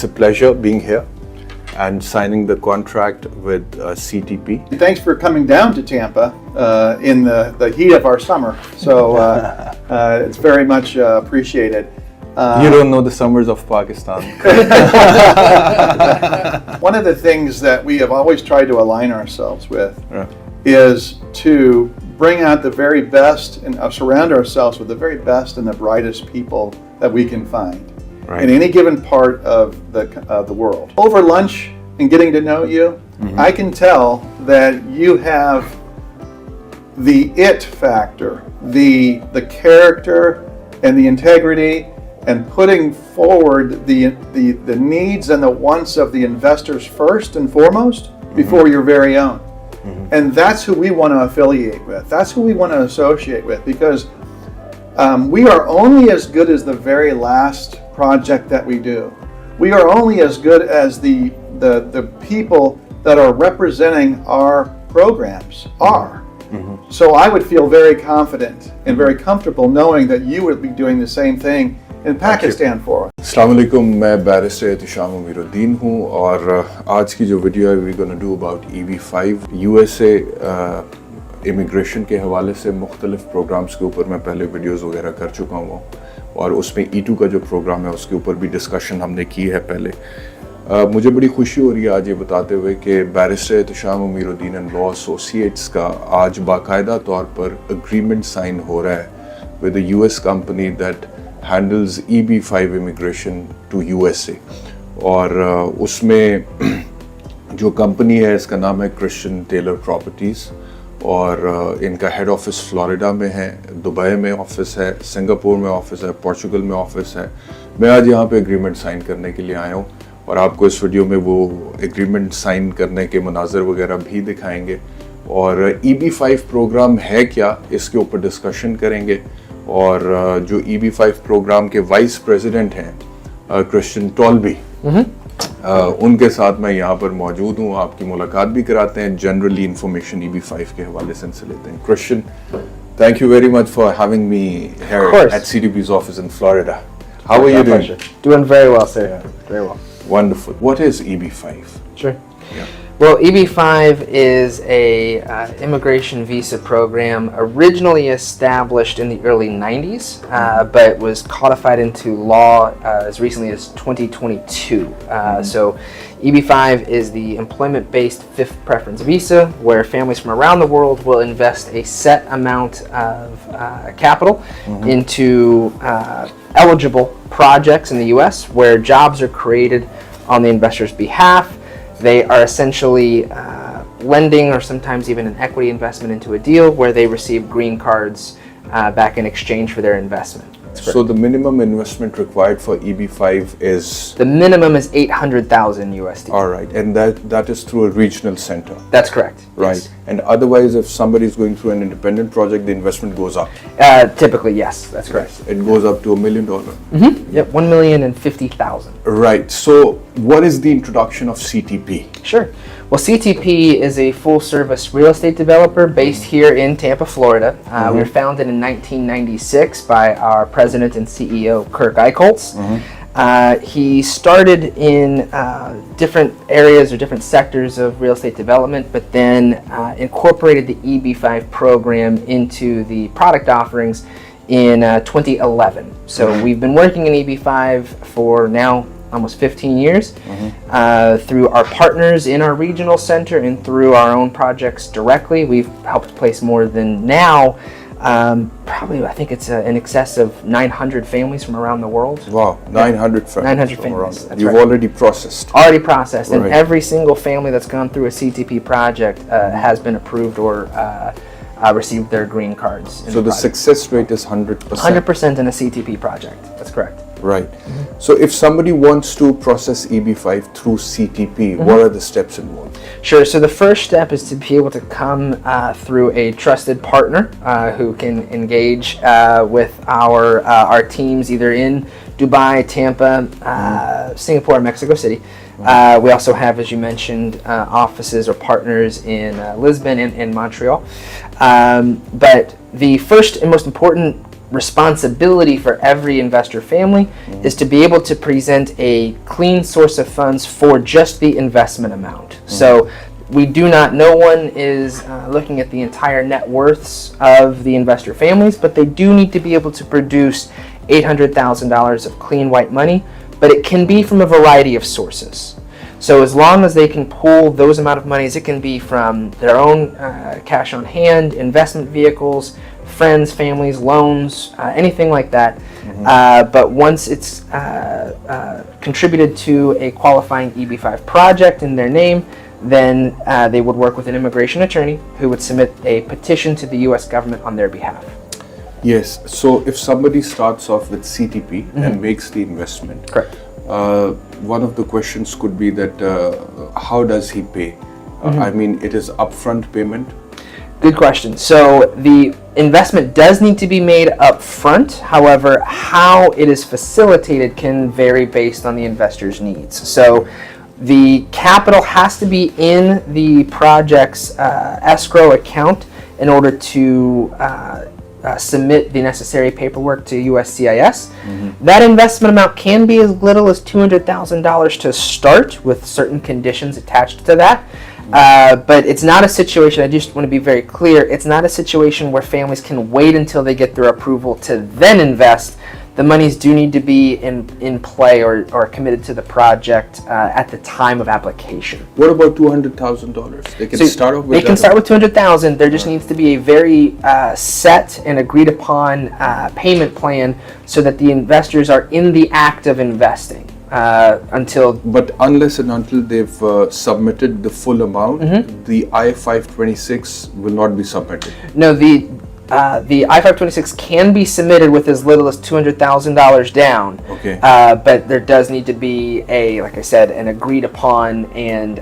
It's a pleasure being here and signing the contract with CTP. Thanks for coming down to Tampa in the heat of our summer. So it's very much appreciated. You don't know the summers of Pakistan. One of the things that we have always tried to align ourselves with is to bring out the very best and surround ourselves with the very best and the brightest people that we can find in any given part of the world. Over lunch and getting to know you, I can tell that you have the it factor, the character and the integrity, and putting forward the needs and the wants of the investors first and foremost before your very own. And that's who we want to affiliate with. That's who we want to associate with, because we are only as good as the very last project that we do. We are only as good as the people that are representing our programs are. So I would feel very confident and very comfortable knowing that you would be doing the same thing in Pakistan for us. Assalamu alaikum, मैं Barrister Ehtesham Amir-ud-Din हूँ और आज की जो video है we're gonna do about EB5 USA immigration के हवाले से मुख्तलिफ प्रोग्राम्स के ऊपर मैं पहले वीडियोस वगैरह कर चुका हूँ और उसमें E2 का जो प्रोग्राम है उसके ऊपर भी डिस्कशन हमने की है पहले। मुझे बड़ी खुशी हो रही है आज ये बताते हुए कि barrister Ehtesham Amiruddin and law associates का आज बाकायदा तौर पर एग्रीमेंट साइन हो रहा है with a US company that handles EB5 immigration to USA और उसमें जो कंपनी है इसका नाम है क्रिश्चियन टेलर प्रॉपर्टीज़ और इनका हेड ऑफिस फ्लोरिडा में है, दुबई में ऑफिस है, सिंगापुर में ऑफिस है, पोर्चुगल में ऑफिस है। मैं आज यहाँ पे एग्रीमेंट साइन करने के लिए आया हूँ और आपको इस वीडियो में वो एग्रीमेंट साइन करने के मनाज़र वगैरह भी दिखाएंगे और EB5 प्रोग्राम है क्या इसके ऊपर डिस्कशन करेंगे और जो EB5 प्रोग्राम के वाइस प्रेसिडेंट हैं क्रिश्चियन टॉल्बी उनके साथ मैं यहाँ पर मौजूद हूँ, आपकी मुलाकात भी कराते हैं, जनरली इंफॉर्मेशन EB5 के हवाले से इनसे लेते हैं। Christian, thank you very much for having me here at CTP's office in Florida. How are you doing? Doing very well, sir. Very well. Wonderful. What is EB5? Sure. Yeah. Well, EB5 is a immigration visa program originally established in the early 90s, but was codified into law as recently as 2022. So EB5 is the employment-based fifth preference visa where families from around the world will invest a set amount of capital into eligible projects in the U.S. where jobs are created on the investor's behalf. They are essentially lending or sometimes even an equity investment into a deal where they receive green cards back in exchange for their investment. So the minimum investment required for EB5 is? The minimum is $800,000 USD. All right, and that is through a regional center? That's correct. Right, yes. And otherwise if somebody is going through an independent project, the investment goes up? Typically, yes, that's correct. It goes up to $1 million? Yep, $1,050,000. Right, so what is the introduction of CTP? Sure. Well, CTP is a full-service real estate developer based here in Tampa, Florida. We were founded in 1996 by our president and CEO, Kirk Eichholz. He started in different areas or different sectors of real estate development, but then incorporated the EB5 program into the product offerings in 2011. So we've been working in EB5 for now almost 15 years through our partners in our regional center and through our own projects directly. We've helped place more than now, probably I think it's in excess of 900 families from around the world. Wow, 900 families. 900 families. That's You've already processed. Already processed, and every single family that's gone through a CTP project has been approved or received their green cards. So the success rate is 100%? 100% in a CTP project, that's correct. Right. So if somebody wants to process EB5 through CTP, what are the steps involved? Sure. So the first step is to be able to come through a trusted partner who can engage with our teams either in Dubai, Tampa, Singapore, and Mexico City. We also have, as you mentioned, offices or partners in Lisbon and Montreal. But the first and most important responsibility for every investor family is to be able to present a clean source of funds for just the investment amount. So no one is looking at the entire net worths of the investor families, but they do need to be able to produce $800,000 of clean white money, but it can be from a variety of sources. So as long as they can pull those amount of monies, it can be from their own cash on hand, investment vehicles, friends, families, loans, anything like that. But once it's contributed to a qualifying EB5 project in their name, then they would work with an immigration attorney who would submit a petition to the U.S. government on their behalf. Yes. So if somebody starts off with CTP and makes the investment, Correct. One of the questions could be that how does he pay? I mean, it is upfront payment. Good question. So the investment does need to be made up front. However, how it is facilitated can vary based on the investor's needs. So the capital has to be in the project's escrow account in order to submit the necessary paperwork to USCIS. That investment amount can be as little as $200,000 to start, with certain conditions attached to that. But it's not a situation, I just want to be very clear, it's not a situation where families can wait until they get their approval to then invest. The monies do need to be in play or committed to the project at the time of application. What about $200,000? They can start off with They can start with $200,000. There just needs to be a very set and agreed upon payment plan so that the investors are in the act of investing until. But unless and until they've submitted the full amount, the I-526 will not be submitted. No, the I-526 can be submitted with as little as $200,000 down. Okay. But there does need to be like I said, an agreed upon and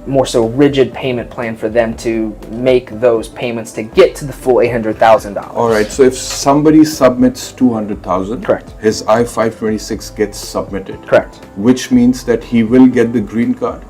more so rigid payment plan for them to make those payments to get to the full $800,000. All right. So if somebody submits $200,000, correct, his I-526 gets submitted. Correct. Which means that he will get the green card.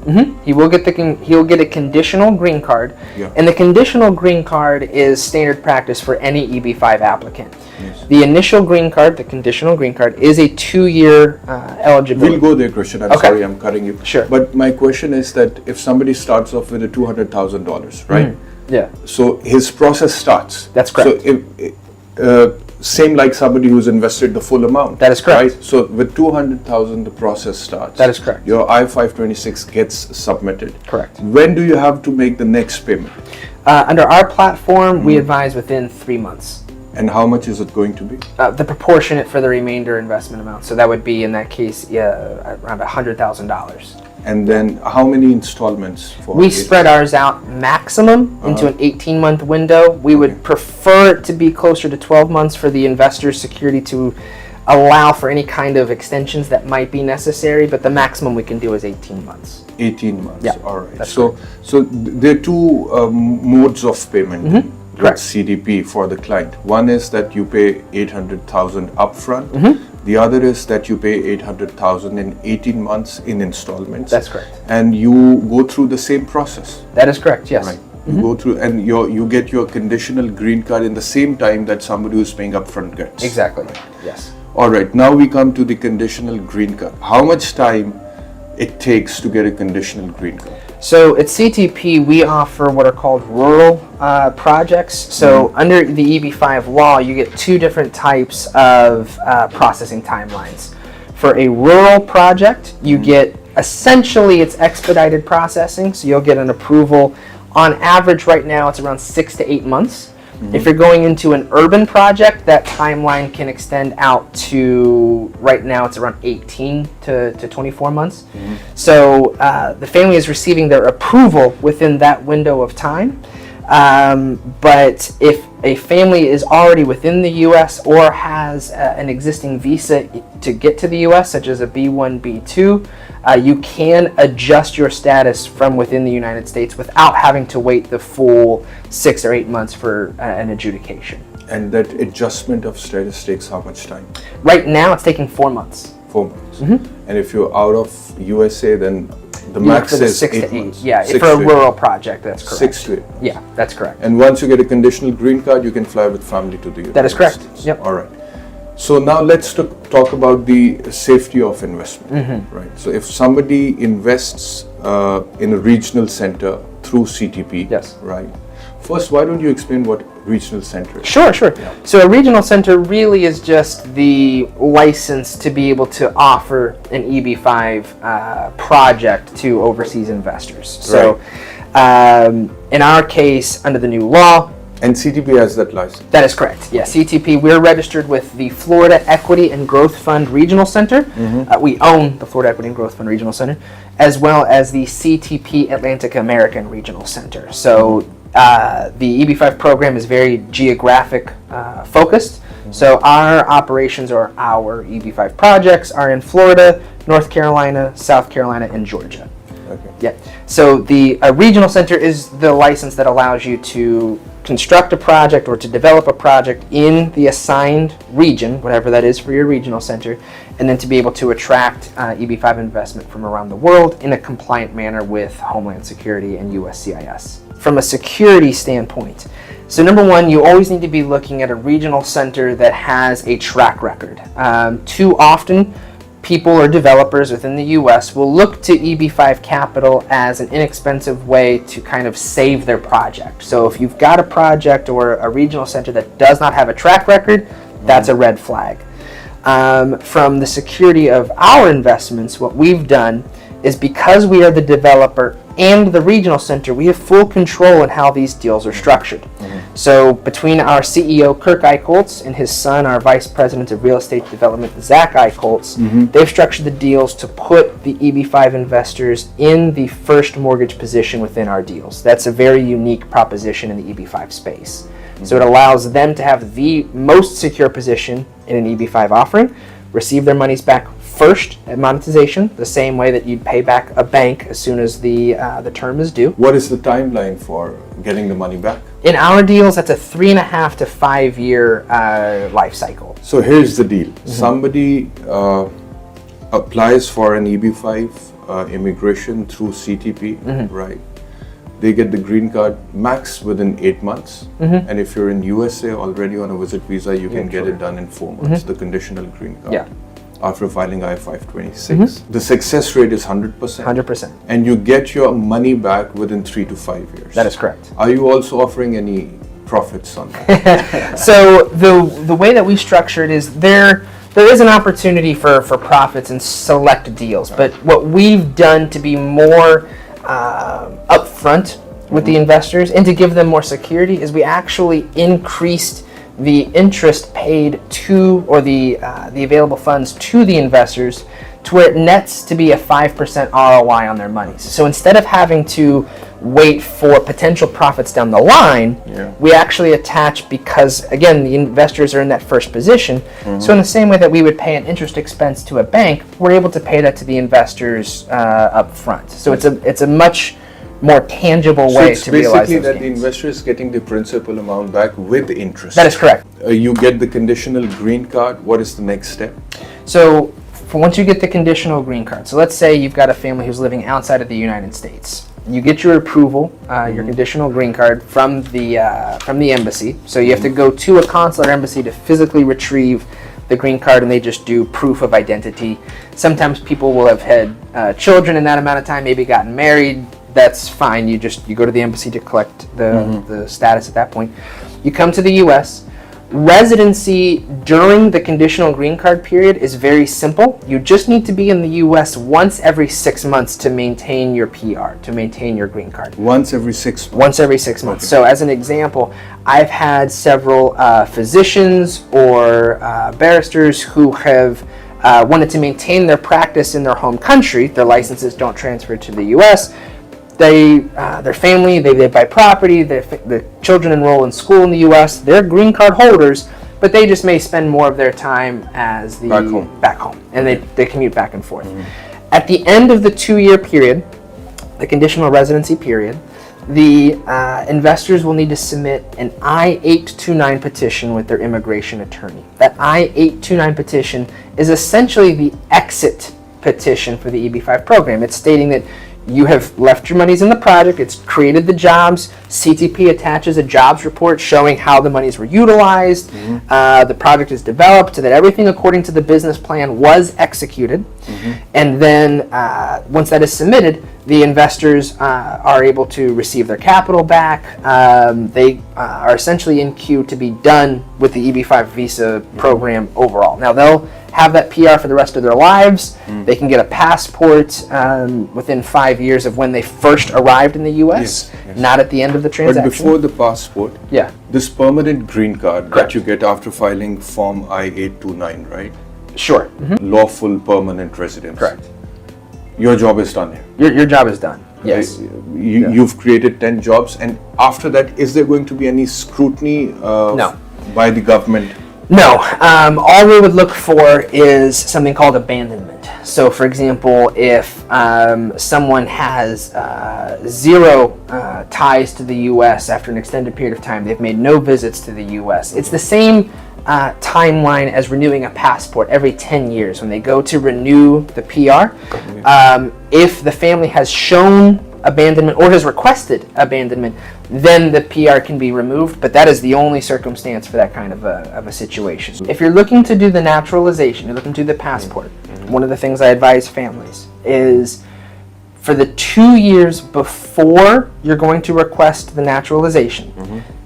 He'll get a conditional green card, and the conditional green card is standard practice for any EB5 applicant. Yes. The initial green card, the conditional green card, is a 2-year eligibility. We'll go there, Christian. I'm sorry, I'm cutting you. Sure. But my question is that if somebody starts off with a $200,000, right? Yeah. So his process starts. That's correct. So if, same like somebody who's invested the full amount. That is correct. Right? So with $200,000, the process starts. That is correct. Your I-526 gets submitted. Correct. When do you have to make the next payment? Under our platform, we advise within 3 months. And how much is it going to be? The proportionate for the remainder investment amount. So that would be, in that case, around $100,000. And then how many installments for We it? spread ours out maximum into an 18-month window. We would prefer it to be closer to 12 months for the investor's security to allow for any kind of extensions that might be necessary, but the maximum we can do is 18 months. 18 months. Yeah, all right. that's So there are two modes of payment. Correct. CDP for the client. One is that you pay $800,000 upfront. The other is that you pay $800,000 in 18 months in installments. That's correct. And you go through the same process. That is correct. Yes. Right. You go through and you get your conditional green card in the same time that somebody who's paying upfront gets. Exactly. Yes. All right. Now we come to the conditional green card. How much time it takes to get a conditional green card? So at CTP, we offer what are called rural projects. So under the EB5 law, you get two different types of processing timelines. For a rural project, you get essentially it's expedited processing. So you'll get an approval. On average, right now, it's around 6 to 8 months. If you're going into an urban project, that timeline can extend out to, right now it's around 18 to 24 months. So the family is receiving their approval within that window of time. But if a family is already within the U.S. or has an existing visa to get to the U.S., such as a B1, B2, you can adjust your status from within the United States without having to wait the full 6 or 8 months for an adjudication. And that adjustment of status takes how much time? Right now, it's taking 4 months. 4 months. And if you're out of USA, then The max for the is 6 8 to 8. months. Yeah, 6 for a to 8. rural project, that's correct. 6 to 8. Yeah, that's correct. And once you get a conditional green card, you can fly with family to the United That is correct. States. Yep. All right. So now let's talk about the safety of investment, Mm-hmm. right? So if somebody invests in a regional center through CTP, Yes. right? First, why don't you explain what regional center is? Sure. So a regional center really is just the license to be able to offer an EB5 project to overseas investors. So in our case, under the new law, And CTP has that license. that is correct. Yeah, CTP, we're registered with the Florida Equity and Growth Fund Regional Center. We own the Florida Equity and Growth Fund Regional Center, as well as the CTP Atlantic American Regional Center. So the EB5 program is very geographic focused. So our operations or our EB5 projects are in Florida, North Carolina, South Carolina, and Georgia. Okay. Yeah. So the regional center is the license that allows you to construct a project or to develop a project in the assigned region, whatever that is for your regional center, and then to be able to attract EB5 investment from around the world in a compliant manner with Homeland Security and USCIS. From a security standpoint, so number one, you always need to be looking at a regional center that has a track record. Too often, people or developers within the U.S. will look to EB5 capital as an inexpensive way to kind of save their project. So if you've got a project or a regional center that does not have a track record, that's a red flag. From the security of our investments, what we've done is because we are the developer and the regional center, we have full control in how these deals are structured. So between our CEO, Kirk Eichholz, and his son, our Vice President of Real Estate Development, Zach Eichholz, they've structured the deals to put the EB5 investors in the first mortgage position within our deals. That's a very unique proposition in the EB5 space. So it allows them to have the most secure position in an EB5 offering, receive their monies back first at monetization, the same way that you'd pay back a bank as soon as the term is due. What is the timeline for getting the money back? In our deals, that's a 3.5 to 5 year life cycle. So here's the deal. Somebody applies for an EB5 immigration through CTP, right? They get the green card max within 8 months. And if you're in USA already on a visit visa, you can get it done in 4 months, the conditional green card. Yeah. After filing I-526. The success rate is 100%. 100%. And you get your money back within 3 to 5 years. That is correct. Are you also offering any profits on that? So the way that we structure it is there is an opportunity for profits in select deals, but what we've done to be more upfront with the investors and to give them more security is we actually increased the interest paid to, or the available funds to the investors, to where it nets to be a 5% ROI on their monies. So instead of having to wait for potential profits down the line, we actually attach, because again, the investors are in that first position. So in the same way that we would pay an interest expense to a bank, we're able to pay that to the investors up front. So it's a much more tangible way to realize basically those that the gains. investor is getting the principal amount back with interest. That is correct. You get the conditional green card. What is the next step? So once you get the conditional green card, so let's say you've got a family who's living outside of the United States. You get your approval, your conditional green card from the embassy. So you have to go to a consular embassy to physically retrieve the green card, and they just do proof of identity. Sometimes people will have had children in that amount of time, maybe gotten married. That's fine. You go to the embassy to collect the status at that point. You come to the U.S. Residency during the conditional green card period is very simple. You just need to be in the U.S. once every 6 months to maintain your PR, to maintain your green card. Once every 6 months. Once every 6 months. So as an example, I've had several physicians or barristers who have wanted to maintain their practice in their home country. Their licenses don't transfer to the U.S. Their family, they buy property, the children enroll in school in the U.S., they're green card holders, but they just may spend more of their time as back home, and they commute back and forth. At the end of the 2-year period, the conditional residency period, the investors will need to submit an I-829 petition with their immigration attorney. That I-829 petition is essentially the exit petition for the EB5 program. It's stating that you have left your monies in the project, it's created the jobs, CTP attaches a jobs report showing how the monies were utilized, the project is developed, so that everything according to the business plan was executed, and then once that is submitted, the investors are able to receive their capital back. They are essentially in queue to be done with the EB5 visa program overall. Now they'll have that PR for the rest of their lives. They can get a passport within 5 years of when they first arrived in the U.S., not at the end of the transaction. But before the passport, this permanent green card that you get after filing Form I-829, right? Sure. Lawful permanent residence. Correct. Your job is done here. Your job is done. Yes. You've created 10 jobs, and after that, is there going to be any scrutiny by the government? No. All we would look for is something called abandonment. So, for example, if someone has zero ties to the U.S. after an extended period of time, they've made no visits to the U.S. It's the same timeline as renewing a passport every 10 years when they go to renew the PR. If the family has shown abandonment or has requested abandonment, then the PR can be removed, but that is the only circumstance for that kind of a situation. If you're looking to do the naturalization, you're looking to do the passport, one of the things I advise families is for the 2 years before you're going to request the naturalization,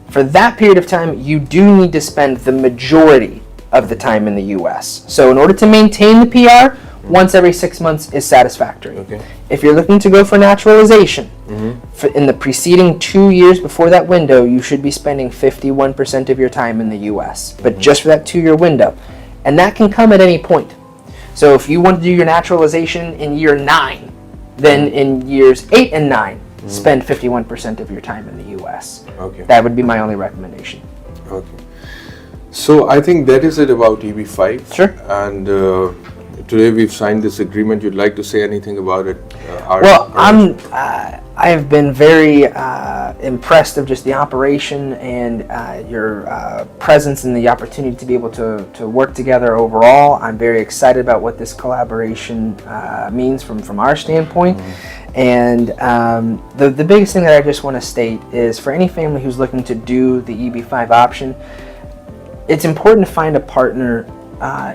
for that period of time, you do need to spend the majority of the time in the U.S. So in order to maintain the PR, once every 6 months is satisfactory. If you're looking to go for naturalization, in the preceding 2 years before that window, you should be spending 51% of your time in the U.S., but just for that 2-year window. And that can come at any point. So if you want to do your naturalization in year 9, then in years 8 and 9, spend 51% of your time in the U.S. That would be my only recommendation. So I think that is it about EB5. Sure. And today we've signed this agreement. You'd like to say anything about it? Well, I have been very impressed of just the operation and your presence and the opportunity to be able to work together overall. I'm very excited about what this collaboration means from our standpoint. And the biggest thing that I just want to state is for any family who's looking to do the EB5 option, it's important to find a partner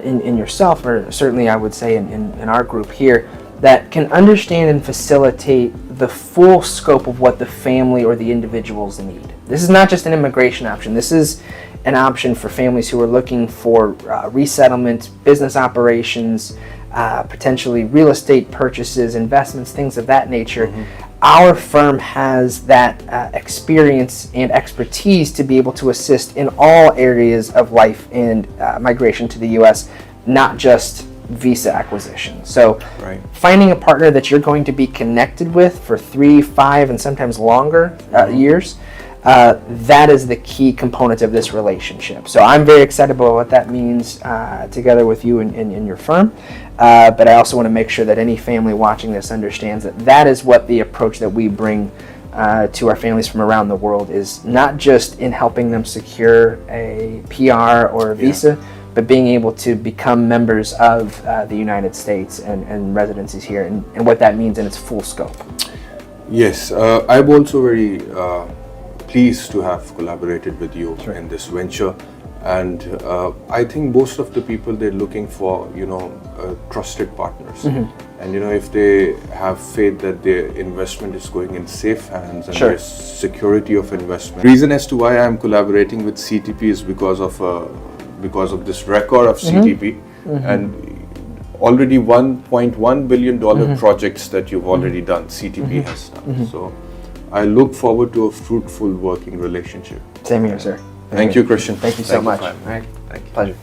in yourself, or certainly I would say in our group here, that can understand and facilitate the full scope of what the family or the individuals need. This is not just an immigration option. This is an option for families who are looking for resettlement, business operations, potentially real estate purchases, investments, things of that nature. Our firm has that experience and expertise to be able to assist in all areas of life and migration to the U.S., not just visa acquisition. So finding a partner that you're going to be connected with for 3, 5, and sometimes longer years, that is the key component of this relationship. So I'm very excited about what that means together with you and your firm. But I also want to make sure that any family watching this understands that that is what the approach that we bring to our families from around the world is, not just in helping them secure a PR or a visa, but being able to become members of the United States and residencies here, and what that means in its full scope. Yes, I'm also very pleased to have collaborated with you in this venture. And I think most of the people, they're looking for, trusted partners. And, if they have faith that their investment is going in safe hands and there's security of investment. Reason as to why I'm collaborating with CTP is because of this record of CTP and already $1.1 billion projects that you've already done, CTP has done. So I look forward to a fruitful working relationship. Same here, sir. Thank you, Christian. Thank you so much. All right. Thank you. Pleasure.